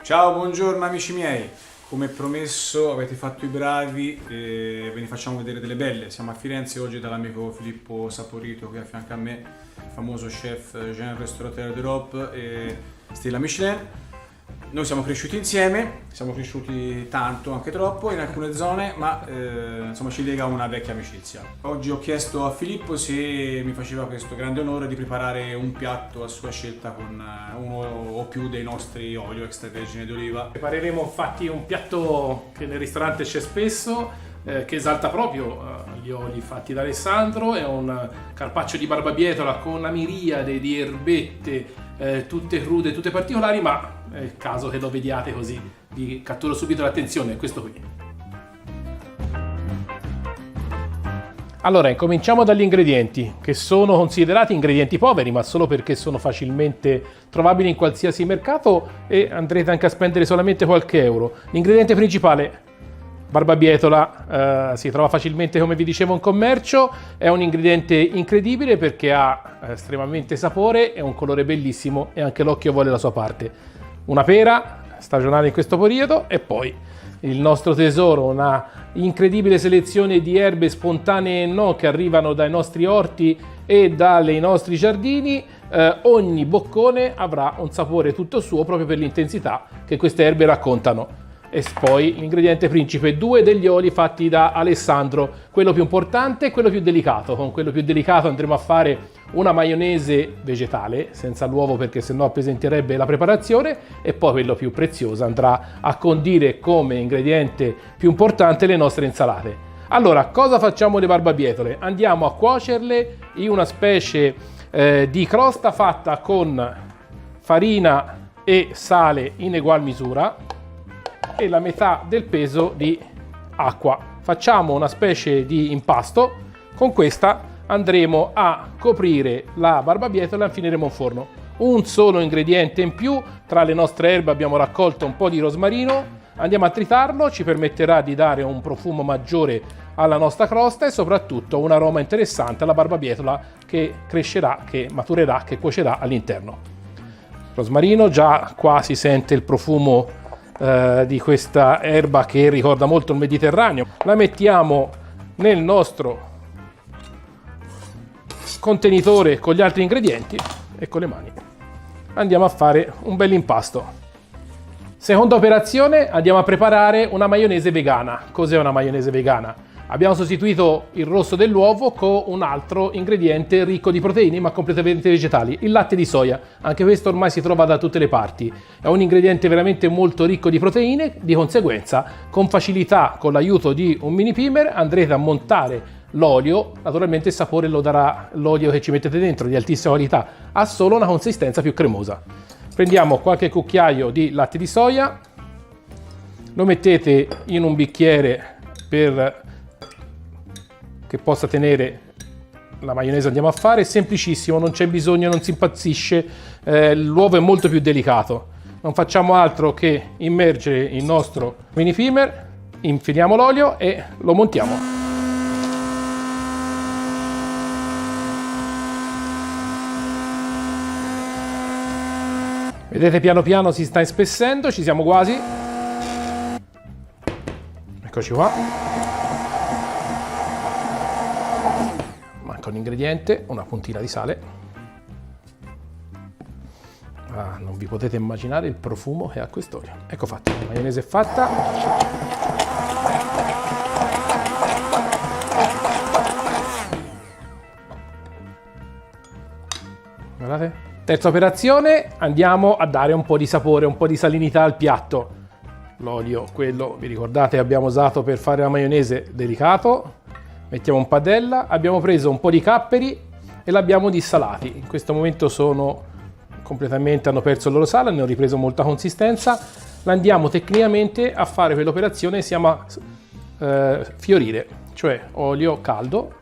Ciao, buongiorno amici miei. Come promesso avete fatto i bravi e ve ne facciamo vedere delle belle. Siamo a Firenze oggi dall'amico Filippo Saporito qui a fianco a me, il famoso chef Jean Restaurateur d'Europe e stella Michelin. Noi siamo cresciuti insieme, siamo cresciuti tanto, anche troppo in alcune zone, ma insomma ci lega una vecchia amicizia. Oggi ho chiesto a Filippo se mi faceva questo grande onore di preparare un piatto a sua scelta con uno o più dei nostri olio extravergine d'oliva. Prepareremo infatti un piatto che nel ristorante c'è spesso, che esalta proprio gli oli fatti da Alessandro. È un carpaccio di barbabietola con una miriade di erbette, tutte crude, tutte particolari, ma è il caso che lo vediate così vi catturo subito l'attenzione, è questo qui. Allora, incominciamo dagli ingredienti, che sono considerati ingredienti poveri, ma solo perché sono facilmente trovabili in qualsiasi mercato e andrete anche a spendere solamente qualche euro. L'ingrediente principale, barbabietola, si trova facilmente, come vi dicevo, in commercio. È un ingrediente incredibile perché ha estremamente sapore, è un colore bellissimo e anche l'occhio vuole la sua parte. Una pera stagionale in questo periodo e poi il nostro tesoro, una incredibile selezione di erbe spontanee e no che arrivano dai nostri orti e dai nostri giardini. Ogni boccone avrà un sapore tutto suo proprio per l'intensità che queste erbe raccontano. E poi l'ingrediente principe, 2 degli oli fatti da Alessandro, quello più importante e quello più delicato. Con quello più delicato andremo a fare una maionese vegetale senza l'uovo perché sennò appesantirebbe la preparazione, e poi quello più prezioso andrà a condire come ingrediente più importante le nostre insalate. Allora, cosa facciamo le barbabietole? Andiamo a cuocerle in una specie di crosta fatta con farina e sale in egual misura e la metà del peso di acqua. Facciamo una specie di impasto. Con questa andremo a coprire la barbabietola e infileremo in forno. Un solo ingrediente in più: tra le nostre erbe abbiamo raccolto un po' di rosmarino, andiamo a tritarlo, ci permetterà di dare un profumo maggiore alla nostra crosta e soprattutto un aroma interessante alla barbabietola che crescerà, che maturerà, che cuocerà all'interno. Rosmarino, già qua si sente il profumo di questa erba che ricorda molto il Mediterraneo. La mettiamo nel nostro contenitore con gli altri ingredienti e con le mani andiamo a fare un bel impasto. Seconda operazione, andiamo a preparare una maionese vegana. Cos'è una maionese vegana? Abbiamo sostituito il rosso dell'uovo con un altro ingrediente ricco di proteine ma completamente vegetali, il latte di soia. Anche questo ormai si trova da tutte le parti. È un ingrediente veramente molto ricco di proteine, di conseguenza con facilità, con l'aiuto di un mini primer, andrete a montare l'olio. Naturalmente il sapore lo darà l'olio che ci mettete dentro, di altissima qualità, ha solo una consistenza più cremosa. Prendiamo qualche cucchiaio di latte di soia, lo mettete in un bicchiere per che possa tenere la maionese. Andiamo a fare, è semplicissimo, non c'è bisogno, non si impazzisce, l'uovo è molto più delicato. Non facciamo altro che immergere il nostro mini primer, infiliamo l'olio e lo montiamo. Vedete, piano piano si sta ispessendo, ci siamo quasi. Eccoci qua. Un ingrediente, una puntina di sale. Non vi potete immaginare il profumo che ha quest'olio. Ecco fatto, la maionese è fatta. Guardate. Terza operazione, andiamo a dare un po' di sapore, un po' di salinità al piatto. L'olio, quello, vi ricordate, abbiamo usato per fare la maionese, delicato. Mettiamo un padella, abbiamo preso un po' di capperi e l'abbiamo dissalati. In questo momento hanno perso il loro sale, ne ho ripreso molta consistenza. L'andiamo tecnicamente a fare quell'operazione che si chiama fiorire, cioè olio caldo,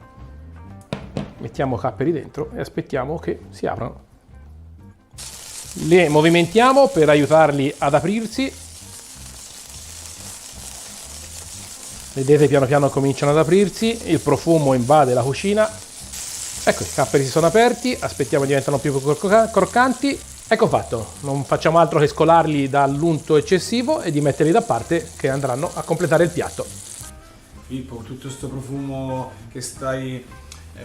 mettiamo capperi dentro e aspettiamo che si aprano. Le movimentiamo per aiutarli ad aprirsi. Vedete, piano piano cominciano ad aprirsi, il profumo invade la cucina. Ecco, i capperi si sono aperti, aspettiamo che diventano più croccanti. Ecco fatto, non facciamo altro che scolarli dall'unto eccessivo e di metterli da parte che andranno a completare il piatto. Filippo, tutto questo profumo che stai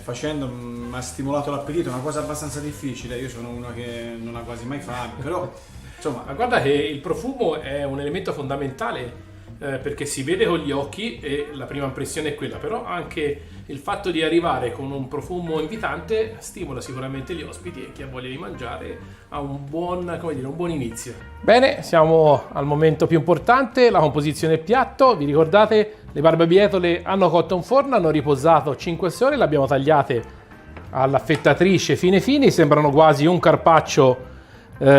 facendo mi ha stimolato l'appetito, è una cosa abbastanza difficile, io sono uno che non ha quasi mai fame, però insomma... Ma guarda che il profumo è un elemento fondamentale perché si vede con gli occhi e la prima impressione è quella, però anche il fatto di arrivare con un profumo invitante stimola sicuramente gli ospiti e chi ha voglia di mangiare ha un buon, come dire, un buon inizio. Bene, siamo al momento più importante, la composizione del piatto. Vi ricordate, le barbabietole hanno cotto in forno, hanno riposato 5-6 ore, le abbiamo tagliate all'affettatrice fine, sembrano quasi un carpaccio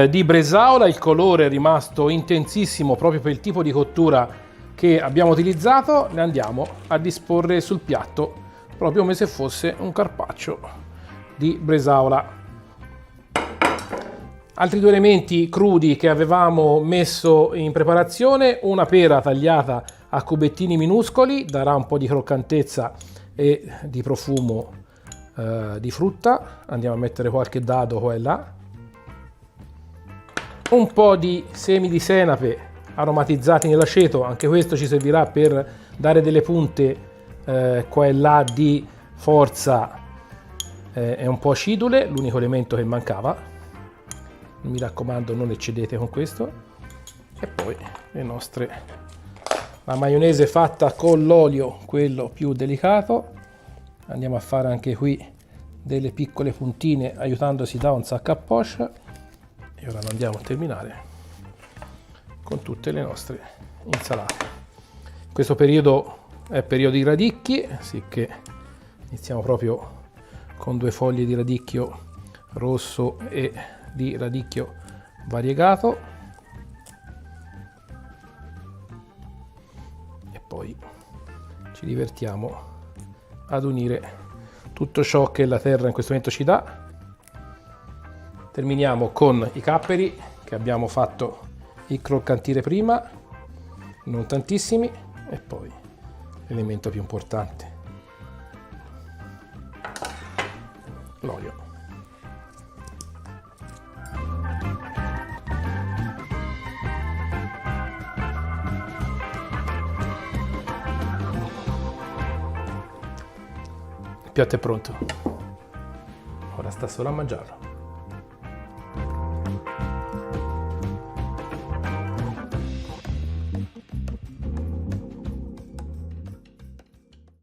di bresaola. Il colore è rimasto intensissimo proprio per il tipo di cottura che abbiamo utilizzato. Le andiamo a disporre sul piatto proprio come se fosse un carpaccio di bresaola. Altri due elementi crudi che avevamo messo in preparazione: una pera tagliata a cubettini minuscoli, darà un po' di croccantezza e di profumo di frutta. Andiamo a mettere qualche dado qua e là. Un po' di semi di senape aromatizzati nell'aceto, anche questo ci servirà per dare delle punte qua e là di forza e un po' acidule, l'unico elemento che mancava. Mi raccomando, non eccedete con questo. E poi la maionese fatta con l'olio, quello più delicato. Andiamo a fare anche qui delle piccole puntine aiutandosi da un sac à poche. E ora andiamo a terminare con tutte le nostre insalate. Questo periodo è periodo di radicchi, sicché iniziamo proprio con 2 foglie di radicchio rosso e di radicchio variegato e poi ci divertiamo ad unire tutto ciò che la terra in questo momento ci dà. Terminiamo con i capperi che abbiamo fatto croccantire prima, non tantissimi, e poi l'elemento più importante, l'olio. Il piatto è pronto, ora sta solo a mangiarlo.